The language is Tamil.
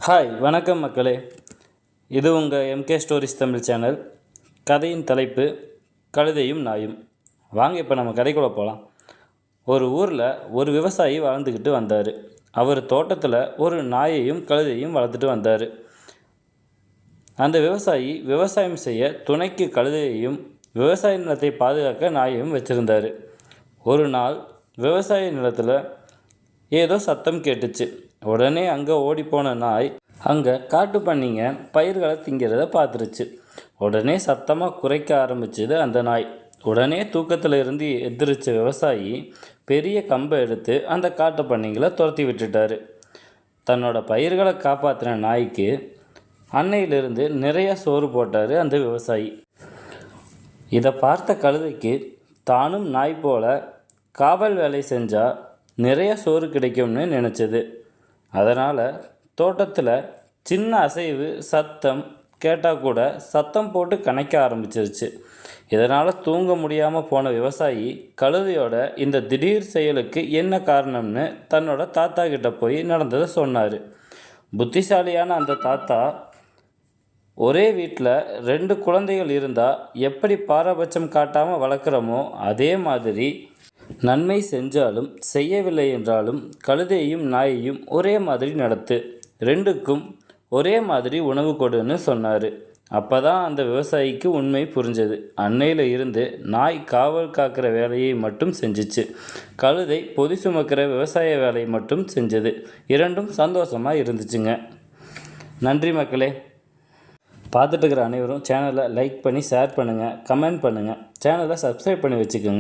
ஹாய் வணக்கம் மக்களே. இது உங்கள் எம்கே ஸ்டோரிஸ் தமிழ் சேனல். கதையின் தலைப்பு கழுதையும் நாயும். வாங்க இப்போ நம்ம கதைக்குள்ளே போகலாம். ஒரு ஊரில் ஒரு விவசாயி வாழ்ந்துக்கிட்டு வந்தார். அவர் தோட்டத்தில் ஒரு நாயையும் கழுதையும் வளர்த்துட்டு வந்தார். அந்த விவசாயி விவசாயம் செய்ய துணைக்கு கழுதையையும் விவசாய நிலத்தை பாதுகாக்க நாயையும் வச்சுருந்தார். ஒரு நாள் விவசாய நிலத்தில் ஏதோ சத்தம் கேட்டுச்சு. உடனே அங்கே ஓடிப்போன நாய் அங்கே காட்டு பண்ணிங்க பயிர்களை திங்கிறத பார்த்துருச்சு. உடனே சத்தமாக குறைக்க ஆரம்பிச்சுது அந்த நாய். உடனே தூக்கத்தில் இருந்து எந்திரிச்ச விவசாயி பெரிய கம்பை எடுத்து அந்த காட்டு பண்ணிங்களை துரத்தி விட்டுட்டார். தன்னோட பயிர்களை காப்பாற்றின நாய்க்கு அன்னையிலிருந்து நிறைய சோறு போட்டார் அந்த விவசாயி. இதை பார்த்த கழுதைக்கு தானும் நாய் போல காவல் வேலை செஞ்சால் நிறைய சோறு கிடைக்கும்னு நினச்சது. அதனால் தோட்டத்தில் சின்ன அசைவு சத்தம் கேட்டால் கூட சத்தம் போட்டு கணைக்க ஆரம்பிச்சிருச்சு. இதனால் தூங்க முடியாமல் போன விவசாயி கழுதையோட இந்த திடீர் செயலுக்கு என்ன காரணம்னு தன்னோட தாத்தா கிட்ட போய் நடந்ததை சொன்னார். புத்திசாலியான அந்த தாத்தா, ஒரே வீட்டில் 2 குழந்தைகள் இருந்தால் எப்படி பாரபட்சம் காட்டாமல் வளர்க்குறோமோ அதே மாதிரி நன்மை செஞ்சாலும் செய்யவில்லை என்றாலும் கழுதையும் நாயையும் ஒரே மாதிரி நடத்து, 2க்கும் ஒரே மாதிரி உணவு கொடுன்னு சொன்னார். அப்போ தான் அந்த விவசாயிக்கு உண்மை புரிஞ்சது. அன்னையில் இருந்து நாய் காவல் காக்கிற வேலையை மட்டும் செஞ்சிச்சு, கழுதை பொதி சுமக்கிற விவசாய வேலையை மட்டும் செஞ்சது. 2ம் சந்தோஷமாக இருந்துச்சுங்க. நன்றி மக்களே. பார்த்துட்டு இருக்கிற அனைவரும் சேனலை லைக் பண்ணி ஷேர் பண்ணுங்கள், கமெண்ட் பண்ணுங்கள், சேனலை சப்ஸ்கிரைப் பண்ணி வச்சுக்கோங்க.